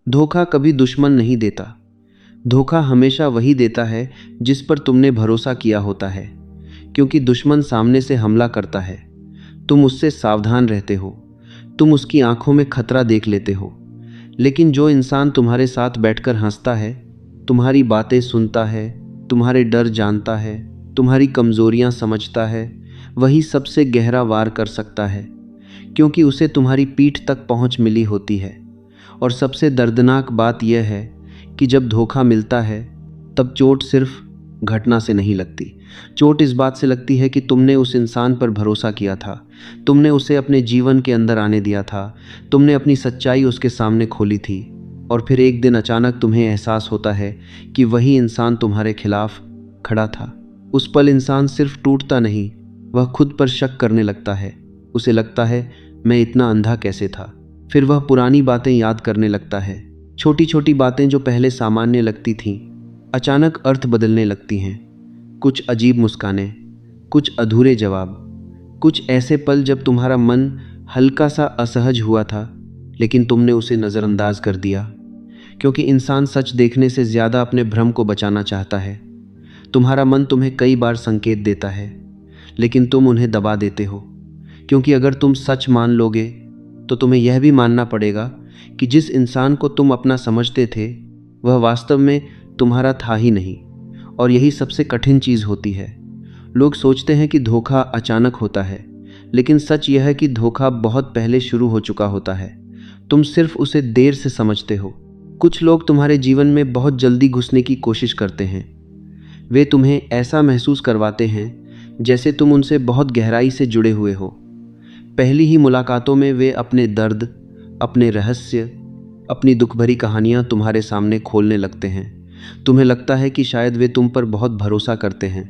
धोखा कभी दुश्मन नहीं देता। धोखा हमेशा वही देता है जिस पर तुमने भरोसा किया होता है, क्योंकि दुश्मन सामने से हमला करता है, तुम उससे सावधान रहते हो, तुम उसकी आंखों में खतरा देख लेते हो। लेकिन जो इंसान तुम्हारे साथ बैठकर हंसता है, तुम्हारी बातें सुनता है, तुम्हारे डर जानता है, तुम्हारी कमजोरियां समझता है, वही सबसे गहरा वार कर सकता है, क्योंकि उसे तुम्हारी पीठ तक पहुंच मिली होती है। और सबसे दर्दनाक बात यह है कि जब धोखा मिलता है तब चोट सिर्फ घटना से नहीं लगती। चोट इस बात से लगती है कि तुमने उस इंसान पर भरोसा किया था, तुमने उसे अपने जीवन के अंदर आने दिया था, तुमने अपनी सच्चाई उसके सामने खोली थी, और फिर एक दिन अचानक तुम्हें एहसास होता है कि वही इंसान तुम्हारे खिलाफ खड़ा था। उस पल इंसान सिर्फ टूटता नहीं, वह खुद पर शक करने लगता है। उसे लगता है, मैं इतना अंधा कैसे था। फिर वह पुरानी बातें याद करने लगता है। छोटी छोटी बातें जो पहले सामान्य लगती थीं, अचानक अर्थ बदलने लगती हैं। कुछ अजीब मुस्कानें, कुछ अधूरे जवाब, कुछ ऐसे पल जब तुम्हारा मन हल्का सा असहज हुआ था, लेकिन तुमने उसे नज़रअंदाज कर दिया, क्योंकि इंसान सच देखने से ज़्यादा अपने भ्रम को बचाना चाहता है। तुम्हारा मन तुम्हें कई बार संकेत देता है, लेकिन तुम उन्हें दबा देते हो, क्योंकि अगर तुम सच मान लोगे तो तुम्हें यह भी मानना पड़ेगा कि जिस इंसान को तुम अपना समझते थे वह वास्तव में तुम्हारा था ही नहीं। और यही सबसे कठिन चीज़ होती है। लोग सोचते हैं कि धोखा अचानक होता है, लेकिन सच यह है कि धोखा बहुत पहले शुरू हो चुका होता है, तुम सिर्फ उसे देर से समझते हो। कुछ लोग तुम्हारे जीवन में बहुत जल्दी घुसने की कोशिश करते हैं। वे तुम्हें ऐसा महसूस करवाते हैं जैसे तुम उनसे बहुत गहराई से जुड़े हुए हो। पहली ही मुलाकातों में वे अपने दर्द, अपने रहस्य, अपनी दुख भरी कहानियां तुम्हारे सामने खोलने लगते हैं। तुम्हें लगता है कि शायद वे तुम पर बहुत भरोसा करते हैं,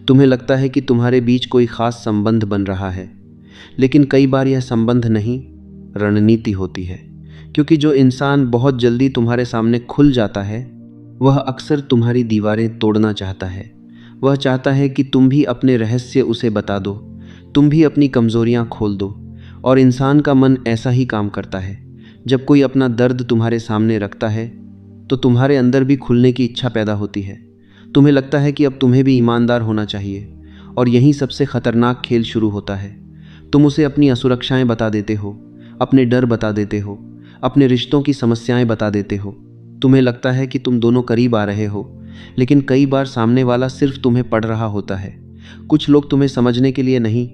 तुम्हें लगता है कि तुम्हारे बीच कोई खास संबंध बन रहा है, लेकिन कई बार यह संबंध नहीं, रणनीति होती है। क्योंकि जो इंसान बहुत जल्दी तुम्हारे सामने खुल जाता है वह अक्सर तुम्हारी दीवारें तोड़ना चाहता है। वह चाहता है कि तुम भी अपने रहस्य उसे बता दो, तुम भी अपनी कमजोरियां खोल दो। और इंसान का मन ऐसा ही काम करता है। जब कोई अपना दर्द तुम्हारे सामने रखता है तो तुम्हारे अंदर भी खुलने की इच्छा पैदा होती है। तुम्हें लगता है कि अब तुम्हें भी ईमानदार होना चाहिए, और यहीं सबसे खतरनाक खेल शुरू होता है। तुम उसे अपनी असुरक्षाएं बता देते हो, अपने डर बता देते हो, अपने रिश्तों की समस्याएं बता देते हो। तुम्हें लगता है कि तुम दोनों करीब आ रहे हो, लेकिन कई बार सामने वाला सिर्फ तुम्हें पढ़ रहा होता है। कुछ लोग तुम्हें समझने के लिए नहीं,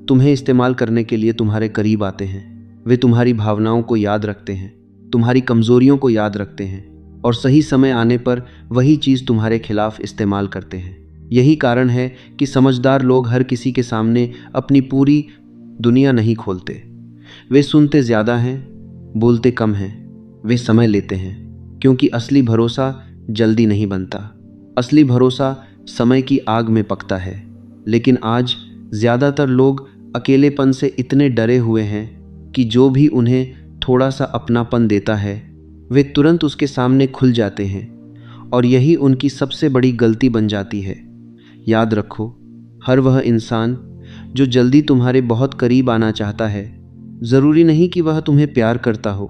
तुम्हें इस्तेमाल करने के लिए तुम्हारे करीब आते हैं। वे तुम्हारी भावनाओं को याद रखते हैं, तुम्हारी कमजोरियों को याद रखते हैं, और सही समय आने पर वही चीज़ तुम्हारे खिलाफ इस्तेमाल करते हैं। यही कारण है कि समझदार लोग हर किसी के सामने अपनी पूरी दुनिया नहीं खोलते। वे सुनते ज़्यादा हैं, बोलते कम हैं, वे समय लेते हैं, क्योंकि असली भरोसा जल्दी नहीं बनता। असली भरोसा समय की आग में पकता है। लेकिन आज ज़्यादातर लोग अकेलेपन से इतने डरे हुए हैं कि जो भी उन्हें थोड़ा सा अपनापन देता है वे तुरंत उसके सामने खुल जाते हैं, और यही उनकी सबसे बड़ी गलती बन जाती है। याद रखो, हर वह इंसान जो जल्दी तुम्हारे बहुत करीब आना चाहता है, ज़रूरी नहीं कि वह तुम्हें प्यार करता हो।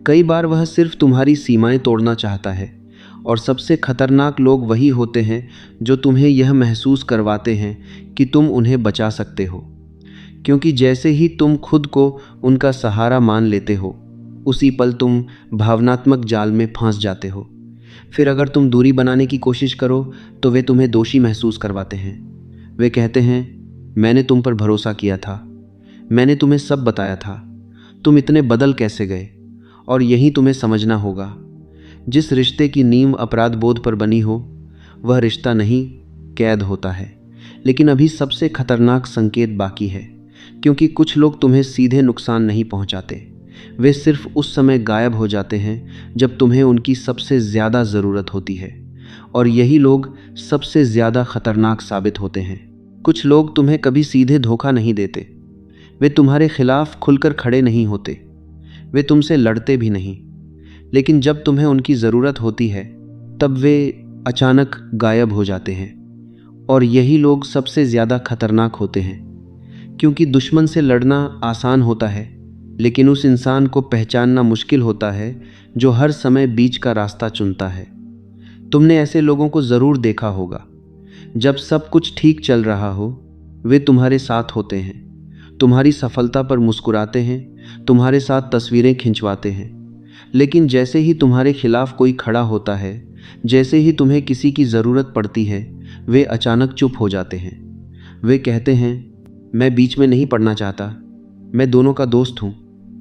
कई बार वह सिर्फ तुम्हारी सीमाएं तोड़ना चाहता है। और सबसे खतरनाक लोग वही होते हैं जो तुम्हें यह महसूस करवाते हैं कि तुम उन्हें बचा सकते हो, क्योंकि जैसे ही तुम खुद को उनका सहारा मान लेते हो, उसी पल तुम भावनात्मक जाल में फंस जाते हो। फिर अगर तुम दूरी बनाने की कोशिश करो तो वे तुम्हें दोषी महसूस करवाते हैं। वे कहते हैं, मैंने तुम पर भरोसा किया था, मैंने तुम्हें सब बताया था, तुम इतने बदल कैसे गए। और यही तुम्हें समझना होगा, जिस रिश्ते की नींव अपराध बोध पर बनी हो वह रिश्ता नहीं, कैद होता है। लेकिन अभी सबसे खतरनाक संकेत बाकी है, क्योंकि कुछ लोग तुम्हें सीधे नुकसान नहीं पहुंचाते। वे सिर्फ उस समय गायब हो जाते हैं जब तुम्हें उनकी सबसे ज़्यादा ज़रूरत होती है, और यही लोग सबसे ज़्यादा खतरनाक साबित होते हैं। कुछ लोग तुम्हें कभी सीधे धोखा नहीं देते, वे तुम्हारे खिलाफ खुलकर खड़े नहीं होते, वे तुमसे लड़ते भी नहीं, लेकिन जब तुम्हें उनकी ज़रूरत होती है तब वे अचानक गायब हो जाते हैं। और यही लोग सबसे ज़्यादा खतरनाक होते हैं, क्योंकि दुश्मन से लड़ना आसान होता है, लेकिन उस इंसान को पहचानना मुश्किल होता है जो हर समय बीच का रास्ता चुनता है। तुमने ऐसे लोगों को ज़रूर देखा होगा। जब सब कुछ ठीक चल रहा हो, वे तुम्हारे साथ होते हैं, तुम्हारी सफलता पर मुस्कुराते हैं, तुम्हारे साथ तस्वीरें खिंचवाते हैं। लेकिन जैसे ही तुम्हारे खिलाफ कोई खड़ा होता है, जैसे ही तुम्हें किसी की ज़रूरत पड़ती है, वे अचानक चुप हो जाते हैं। वे कहते हैं, मैं बीच में नहीं पड़ना चाहता, मैं दोनों का दोस्त हूँ,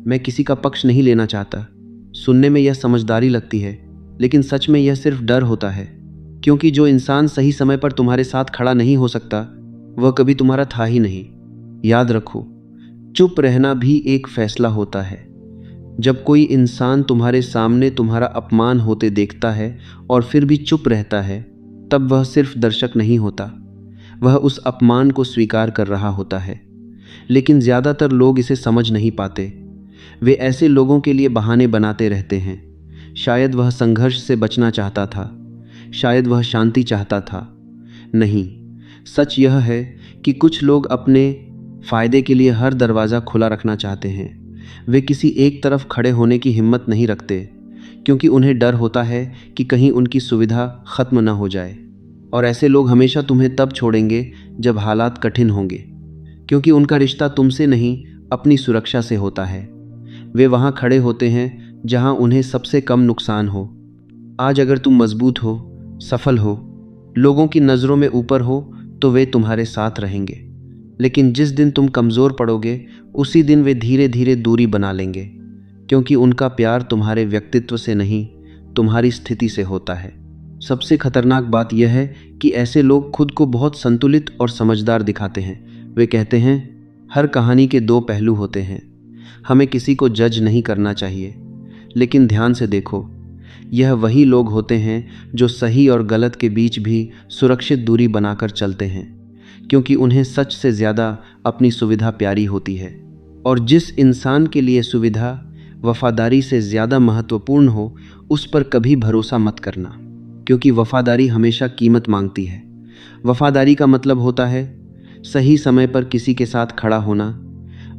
मैं किसी का पक्ष नहीं लेना चाहता। सुनने में यह समझदारी लगती है, लेकिन सच में यह सिर्फ डर होता है, क्योंकि जो इंसान सही समय पर तुम्हारे साथ खड़ा नहीं हो सकता, वह कभी तुम्हारा था ही नहीं। याद रखो, चुप रहना भी एक फैसला होता है। जब कोई इंसान तुम्हारे सामने तुम्हारा अपमान होते देखता है और फिर भी चुप रहता है, तब वह सिर्फ दर्शक नहीं होता, वह उस अपमान को स्वीकार कर रहा होता है। लेकिन ज़्यादातर लोग इसे समझ नहीं पाते। वे ऐसे लोगों के लिए बहाने बनाते रहते हैं। शायद वह संघर्ष से बचना चाहता था, शायद वह शांति चाहता था। नहीं, सच यह है कि कुछ लोग अपने फ़ायदे के लिए हर दरवाज़ा खुला रखना चाहते हैं। वे किसी एक तरफ खड़े होने की हिम्मत नहीं रखते, क्योंकि उन्हें डर होता है कि कहीं उनकी सुविधा ख़त्म न हो जाए। और ऐसे लोग हमेशा तुम्हें तब छोड़ेंगे जब हालात कठिन होंगे, क्योंकि उनका रिश्ता तुमसे नहीं, अपनी सुरक्षा से होता है। वे वहाँ खड़े होते हैं जहाँ उन्हें सबसे कम नुकसान हो। आज अगर तुम मजबूत हो, सफल हो, लोगों की नज़रों में ऊपर हो, तो वे तुम्हारे साथ रहेंगे। लेकिन जिस दिन तुम कमज़ोर पड़ोगे, उसी दिन वे धीरे धीरे दूरी बना लेंगे, क्योंकि उनका प्यार तुम्हारे व्यक्तित्व से नहीं, तुम्हारी स्थिति से होता है। सबसे खतरनाक बात यह है कि ऐसे लोग खुद को बहुत संतुलित और समझदार दिखाते हैं। वे कहते हैं, हर कहानी के दो पहलू होते हैं, हमें किसी को जज नहीं करना चाहिए। लेकिन ध्यान से देखो, यह वही लोग होते हैं जो सही और गलत के बीच भी सुरक्षित दूरी बनाकर चलते हैं, क्योंकि उन्हें सच से ज़्यादा अपनी सुविधा प्यारी होती है। और जिस इंसान के लिए सुविधा वफादारी से ज़्यादा महत्वपूर्ण हो, उस पर कभी भरोसा मत करना, क्योंकि वफादारी हमेशा कीमत मांगती है। वफादारी का मतलब होता है सही समय पर किसी के साथ खड़ा होना,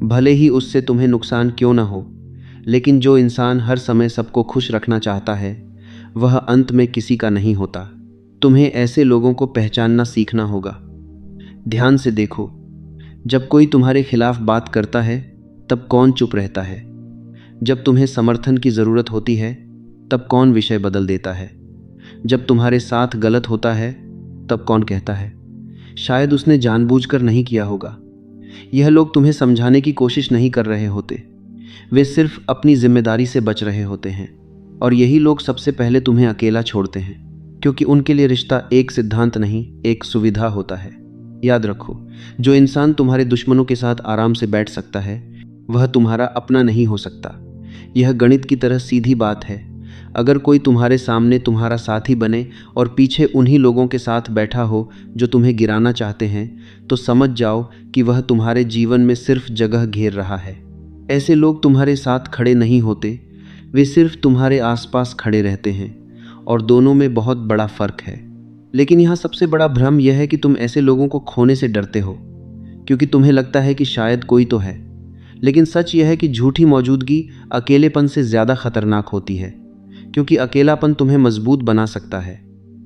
भले ही उससे तुम्हें नुकसान क्यों ना हो। लेकिन जो इंसान हर समय सबको खुश रखना चाहता है, वह अंत में किसी का नहीं होता। तुम्हें ऐसे लोगों को पहचानना सीखना होगा। ध्यान से देखो, जब कोई तुम्हारे खिलाफ बात करता है, तब कौन चुप रहता है? जब तुम्हें समर्थन की ज़रूरत होती है, तब कौन विषय बदल देता है? जब तुम्हारे साथ गलत होता है, तब कौन कहता है, शायद उसने जानबूझकर नहीं किया होगा। यह लोग तुम्हें समझाने की कोशिश नहीं कर रहे होते, वे सिर्फ अपनी जिम्मेदारी से बच रहे होते हैं। और यही लोग सबसे पहले तुम्हें अकेला छोड़ते हैं, क्योंकि उनके लिए रिश्ता एक सिद्धांत नहीं, एक सुविधा होता है। याद रखो, जो इंसान तुम्हारे दुश्मनों के साथ आराम से बैठ सकता है, वह तुम्हारा अपना नहीं हो सकता। यह गणित की तरह सीधी बात है। अगर कोई तुम्हारे सामने तुम्हारा साथी बने और पीछे उन्हीं लोगों के साथ बैठा हो जो तुम्हें गिराना चाहते हैं, तो समझ जाओ कि वह तुम्हारे जीवन में सिर्फ जगह घेर रहा है। ऐसे लोग तुम्हारे साथ खड़े नहीं होते, वे सिर्फ तुम्हारे आसपास खड़े रहते हैं, और दोनों में बहुत बड़ा फ़र्क है। लेकिन यहाँ सबसे बड़ा भ्रम यह है कि तुम ऐसे लोगों को खोने से डरते हो, क्योंकि तुम्हें लगता है कि शायद कोई तो है। लेकिन सच यह है कि झूठी मौजूदगी अकेलेपन से ज़्यादा खतरनाक होती है, क्योंकि अकेलापन तुम्हें मजबूत बना सकता है,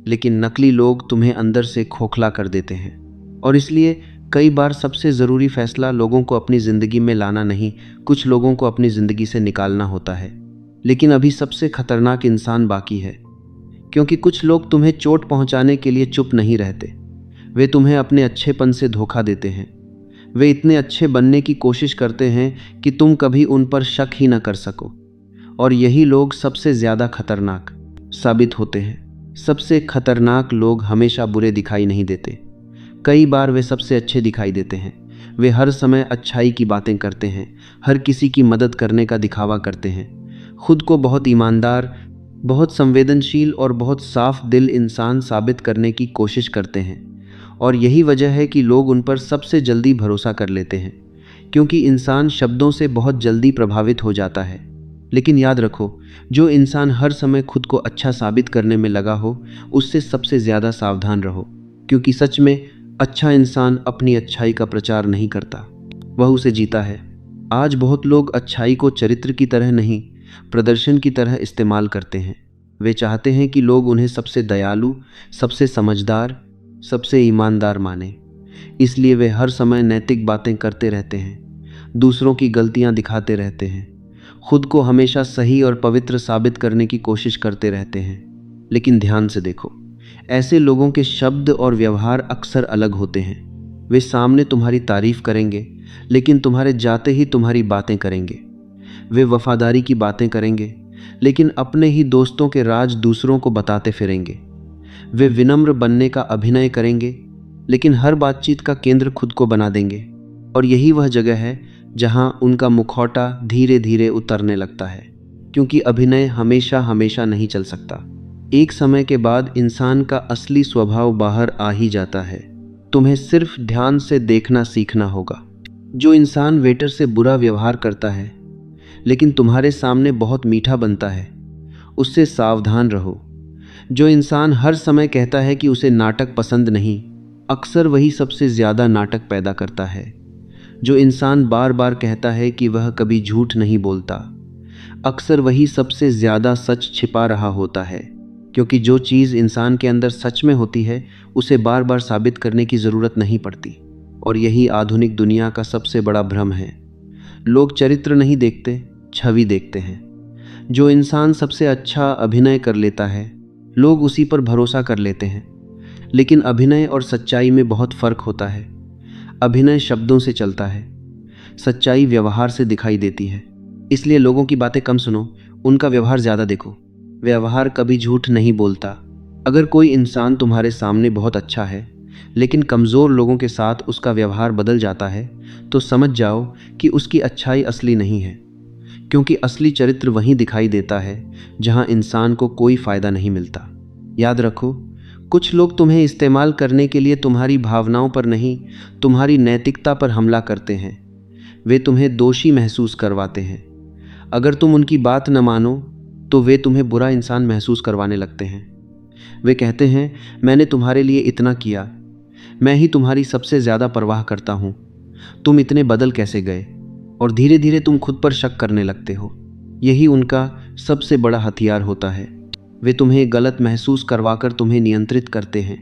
लेकिन नकली लोग तुम्हें अंदर से खोखला कर देते हैं। और इसलिए कई बार सबसे ज़रूरी फैसला लोगों को अपनी ज़िंदगी में लाना नहीं, कुछ लोगों को अपनी ज़िंदगी से निकालना होता है। लेकिन अभी सबसे खतरनाक इंसान बाकी है, क्योंकि कुछ लोग तुम्हें चोट पहुंचाने के लिए चुप नहीं रहते। वे तुम्हें अपने अच्छेपन से धोखा देते हैं। वे इतने अच्छे बनने की कोशिश करते हैं कि तुम कभी उन पर शक ही न कर सको। और यही लोग सबसे ज़्यादा खतरनाक साबित होते हैं। सबसे खतरनाक लोग हमेशा बुरे दिखाई नहीं देते, कई बार वे सबसे अच्छे दिखाई देते हैं। वे हर समय अच्छाई की बातें करते हैं, हर किसी की मदद करने का दिखावा करते हैं, खुद को बहुत ईमानदार, बहुत संवेदनशील और बहुत साफ दिल इंसान साबित करने की कोशिश करते हैं। और यही वजह है कि लोग उन पर सबसे जल्दी भरोसा कर लेते हैं, क्योंकि इंसान शब्दों से बहुत जल्दी प्रभावित हो जाता है। लेकिन याद रखो, जो इंसान हर समय खुद को अच्छा साबित करने में लगा हो, उससे सबसे ज़्यादा सावधान रहो, क्योंकि सच में अच्छा इंसान अपनी अच्छाई का प्रचार नहीं करता, वह उसे जीता है। आज बहुत लोग अच्छाई को चरित्र की तरह नहीं, प्रदर्शन की तरह इस्तेमाल करते हैं। वे चाहते हैं कि लोग उन्हें सबसे दयालु, सबसे समझदार, सबसे ईमानदार माने। इसलिए वे हर समय नैतिक बातें करते रहते हैं, दूसरों की गलतियां दिखाते रहते हैं, खुद को हमेशा सही और पवित्र साबित करने की कोशिश करते रहते हैं। लेकिन ध्यान से देखो, ऐसे लोगों के शब्द और व्यवहार अक्सर अलग होते हैं। वे सामने तुम्हारी तारीफ करेंगे, लेकिन तुम्हारे जाते ही तुम्हारी बातें करेंगे। वे वफादारी की बातें करेंगे, लेकिन अपने ही दोस्तों के राज दूसरों को बताते फिरेंगे। वे विनम्र बनने का अभिनय करेंगे, लेकिन हर बातचीत का केंद्र खुद को बना देंगे। और यही वह जगह है जहां उनका मुखौटा धीरे धीरे उतरने लगता है, क्योंकि अभिनय हमेशा हमेशा नहीं चल सकता। एक समय के बाद इंसान का असली स्वभाव बाहर आ ही जाता है। तुम्हें सिर्फ ध्यान से देखना सीखना होगा। जो इंसान वेटर से बुरा व्यवहार करता है लेकिन तुम्हारे सामने बहुत मीठा बनता है, उससे सावधान रहो। जो इंसान हर समय कहता है कि उसे नाटक पसंद नहीं, अक्सर वही सबसे ज़्यादा नाटक पैदा करता है। जो इंसान बार बार कहता है कि वह कभी झूठ नहीं बोलता, अक्सर वही सबसे ज़्यादा सच छिपा रहा होता है। क्योंकि जो चीज़ इंसान के अंदर सच में होती है, उसे बार बार साबित करने की ज़रूरत नहीं पड़ती। और यही आधुनिक दुनिया का सबसे बड़ा भ्रम है। लोग चरित्र नहीं देखते, छवि देखते हैं। जो इंसान सबसे अच्छा अभिनय कर लेता है, लोग उसी पर भरोसा कर लेते हैं। लेकिन अभिनय और सच्चाई में बहुत फ़र्क होता है। अभिनय शब्दों से चलता है, सच्चाई व्यवहार से दिखाई देती है। इसलिए लोगों की बातें कम सुनो, उनका व्यवहार ज़्यादा देखो। व्यवहार कभी झूठ नहीं बोलता। अगर कोई इंसान तुम्हारे सामने बहुत अच्छा है, लेकिन कमज़ोर लोगों के साथ उसका व्यवहार बदल जाता है, तो समझ जाओ कि उसकी अच्छाई असली नहीं है। क्योंकि असली चरित्र वहीं दिखाई देता है जहां इंसान को कोई फ़ायदा नहीं मिलता। याद रखो, कुछ लोग तुम्हें इस्तेमाल करने के लिए तुम्हारी भावनाओं पर नहीं, तुम्हारी नैतिकता पर हमला करते हैं। वे तुम्हें दोषी महसूस करवाते हैं। अगर तुम उनकी बात न मानो, तो वे तुम्हें बुरा इंसान महसूस करवाने लगते हैं। वे कहते हैं, मैंने तुम्हारे लिए इतना किया, मैं ही तुम्हारी सबसे ज़्यादा परवाह करता हूँ, तुम इतने बदल कैसे गए? और धीरे धीरे तुम खुद पर शक करने लगते हो। यही उनका सबसे बड़ा हथियार होता है। वे तुम्हें गलत महसूस करवाकर तुम्हें नियंत्रित करते हैं।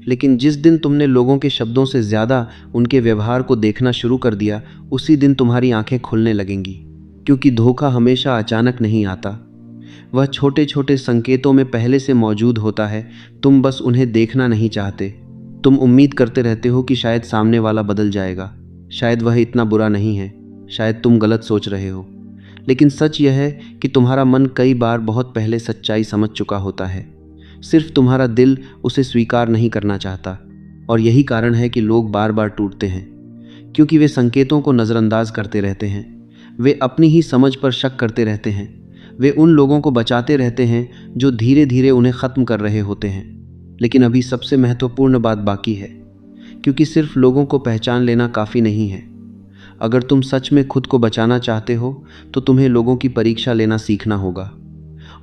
लेकिन जिस दिन तुमने लोगों के शब्दों से ज़्यादा उनके व्यवहार को देखना शुरू कर दिया, उसी दिन तुम्हारी आंखें खुलने लगेंगी। क्योंकि धोखा हमेशा अचानक नहीं आता, वह छोटे छोटे संकेतों में पहले से मौजूद होता है। तुम बस उन्हें देखना नहीं चाहते। तुम उम्मीद करते रहते हो कि शायद सामने वाला बदल जाएगा, शायद वह इतना बुरा नहीं है, शायद तुम गलत सोच रहे हो। लेकिन सच यह है कि तुम्हारा मन कई बार बहुत पहले सच्चाई समझ चुका होता है। सिर्फ तुम्हारा दिल उसे स्वीकार नहीं करना चाहता। और यही कारण है कि लोग बार बार टूटते हैं, क्योंकि वे संकेतों को नज़रअंदाज करते रहते हैं। वे अपनी ही समझ पर शक करते रहते हैं। वे उन लोगों को बचाते रहते हैं जो धीरे धीरे उन्हें ख़त्म कर रहे होते हैं। लेकिन अभी सबसे महत्वपूर्ण बात बाकी है, क्योंकि सिर्फ लोगों को पहचान लेना काफ़ी नहीं है। अगर तुम सच में खुद को बचाना चाहते हो, तो तुम्हें लोगों की परीक्षा लेना सीखना होगा।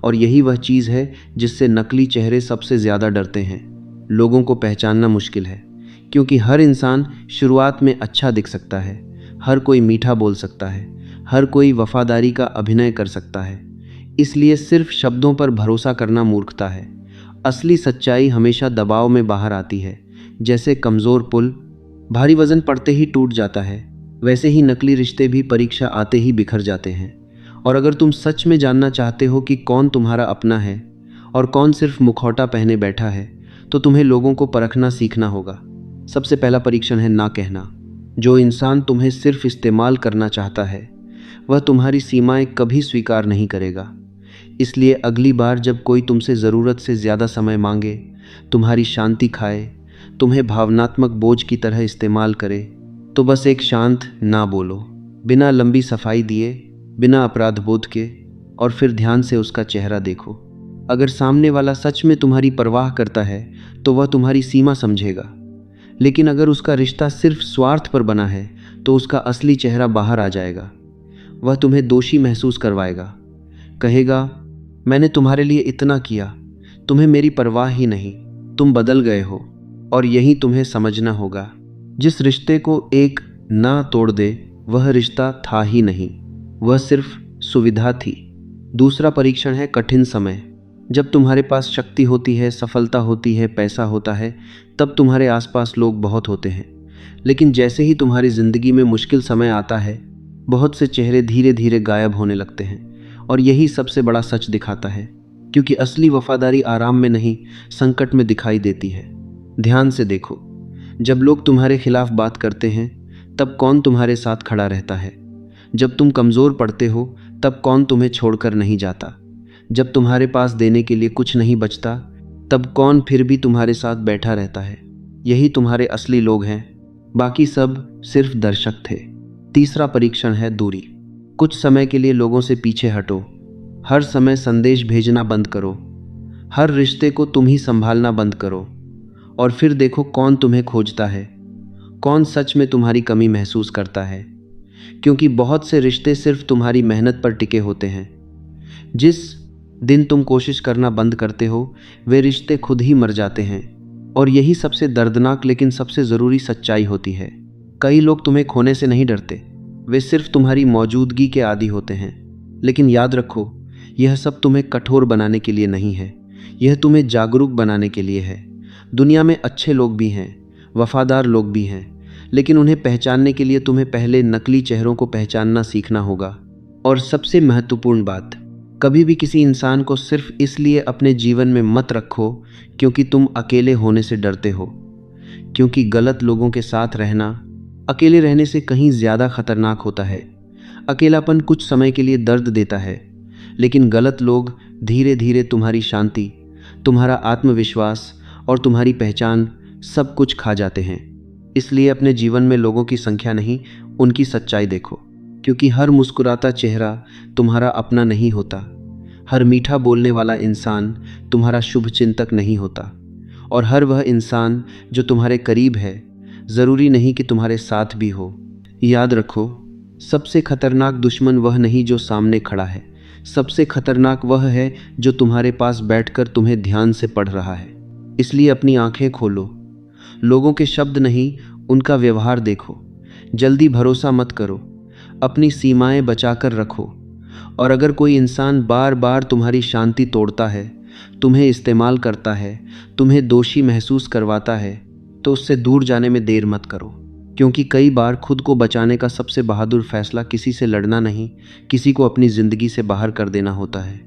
और यही वह चीज़ है जिससे नकली चेहरे सबसे ज़्यादा डरते हैं। लोगों को पहचानना मुश्किल है, क्योंकि हर इंसान शुरुआत में अच्छा दिख सकता है, हर कोई मीठा बोल सकता है, हर कोई वफादारी का अभिनय कर सकता है। इसलिए सिर्फ शब्दों पर भरोसा करना मूर्खता है। असली सच्चाई हमेशा दबाव में बाहर आती है। जैसे कमज़ोर पुल भारी वज़न पड़ते ही टूट जाता है, वैसे ही नकली रिश्ते भी परीक्षा आते ही बिखर जाते हैं। और अगर तुम सच में जानना चाहते हो कि कौन तुम्हारा अपना है और कौन सिर्फ मुखौटा पहने बैठा है, तो तुम्हें लोगों को परखना सीखना होगा। सबसे पहला परीक्षण है ना कहना। जो इंसान तुम्हें सिर्फ इस्तेमाल करना चाहता है, वह तुम्हारी सीमाएं कभी स्वीकार नहीं करेगा। इसलिए अगली बार जब कोई तुमसे ज़रूरत से ज़्यादा समय मांगे, तुम्हारी शांति खाए, तुम्हें भावनात्मक बोझ की तरह इस्तेमाल करे, तो बस एक शांत ना बोलो, बिना लंबी सफाई दिए, बिना अपराध बोध के, और फिर ध्यान से उसका चेहरा देखो। अगर सामने वाला सच में तुम्हारी परवाह करता है, तो वह तुम्हारी सीमा समझेगा। लेकिन अगर उसका रिश्ता सिर्फ स्वार्थ पर बना है, तो उसका असली चेहरा बाहर आ जाएगा। वह तुम्हें दोषी महसूस करवाएगा, कहेगा, मैंने तुम्हारे लिए इतना किया, तुम्हें मेरी परवाह ही नहीं, तुम बदल गए हो। और यही तुम्हें समझना होगा, जिस रिश्ते को एक ना तोड़ दे, वह रिश्ता था ही नहीं, वह सिर्फ सुविधा थी। दूसरा परीक्षण है कठिन समय। जब तुम्हारे पास शक्ति होती है, सफलता होती है, पैसा होता है, तब तुम्हारे आसपास लोग बहुत होते हैं। लेकिन जैसे ही तुम्हारी ज़िंदगी में मुश्किल समय आता है, बहुत से चेहरे धीरे धीरे गायब होने लगते हैं। और यही सबसे बड़ा सच दिखाता है, क्योंकि असली वफादारी आराम में नहीं, संकट में दिखाई देती है। ध्यान से देखो, जब लोग तुम्हारे खिलाफ बात करते हैं, तब कौन तुम्हारे साथ खड़ा रहता है? जब तुम कमज़ोर पड़ते हो, तब कौन तुम्हें छोड़कर नहीं जाता? जब तुम्हारे पास देने के लिए कुछ नहीं बचता, तब कौन फिर भी तुम्हारे साथ बैठा रहता है? यही तुम्हारे असली लोग हैं, बाकी सब सिर्फ दर्शक थे। तीसरा परीक्षण है दूरी। कुछ समय के लिए लोगों से पीछे हटो। हर समय संदेश भेजना बंद करो। हर रिश्ते को तुम ही संभालना बंद करो। और फिर देखो कौन तुम्हें खोजता है, कौन सच में तुम्हारी कमी महसूस करता है। क्योंकि बहुत से रिश्ते सिर्फ तुम्हारी मेहनत पर टिके होते हैं। जिस दिन तुम कोशिश करना बंद करते हो, वे रिश्ते खुद ही मर जाते हैं। और यही सबसे दर्दनाक लेकिन सबसे ज़रूरी सच्चाई होती है। कई लोग तुम्हें खोने से नहीं डरते, वे सिर्फ तुम्हारी मौजूदगी के आदी होते हैं। लेकिन याद रखो, यह सब तुम्हें कठोर बनाने के लिए नहीं है, यह तुम्हें जागरूक बनाने के लिए है। दुनिया में अच्छे लोग भी हैं, वफादार लोग भी हैं, लेकिन उन्हें पहचानने के लिए तुम्हें पहले नकली चेहरों को पहचानना सीखना होगा। और सबसे महत्वपूर्ण बात, कभी भी किसी इंसान को सिर्फ इसलिए अपने जीवन में मत रखो क्योंकि तुम अकेले होने से डरते हो। क्योंकि गलत लोगों के साथ रहना अकेले रहने से कहीं ज़्यादा खतरनाक होता है। अकेलापन कुछ समय के लिए दर्द देता है, लेकिन गलत लोग धीरे धीरे तुम्हारी शांति, तुम्हारा आत्मविश्वास और तुम्हारी पहचान सब कुछ खा जाते हैं। इसलिए अपने जीवन में लोगों की संख्या नहीं, उनकी सच्चाई देखो। क्योंकि हर मुस्कुराता चेहरा तुम्हारा अपना नहीं होता, हर मीठा बोलने वाला इंसान तुम्हारा शुभ चिंतक नहीं होता, और हर वह इंसान जो तुम्हारे करीब है, ज़रूरी नहीं कि तुम्हारे साथ भी हो। याद रखो, सबसे खतरनाक दुश्मन वह नहीं जो सामने खड़ा है, सबसे खतरनाक वह है जो तुम्हारे पास बैठकर तुम्हें ध्यान से पढ़ रहा है। इसलिए अपनी आंखें खोलो, लोगों के शब्द नहीं, उनका व्यवहार देखो। जल्दी भरोसा मत करो, अपनी सीमाएं बचाकर रखो। और अगर कोई इंसान बार बार तुम्हारी शांति तोड़ता है, तुम्हें इस्तेमाल करता है, तुम्हें दोषी महसूस करवाता है, तो उससे दूर जाने में देर मत करो। क्योंकि कई बार खुद को बचाने का सबसे बहादुर फैसला किसी से लड़ना नहीं, किसी को अपनी ज़िंदगी से बाहर कर देना होता है।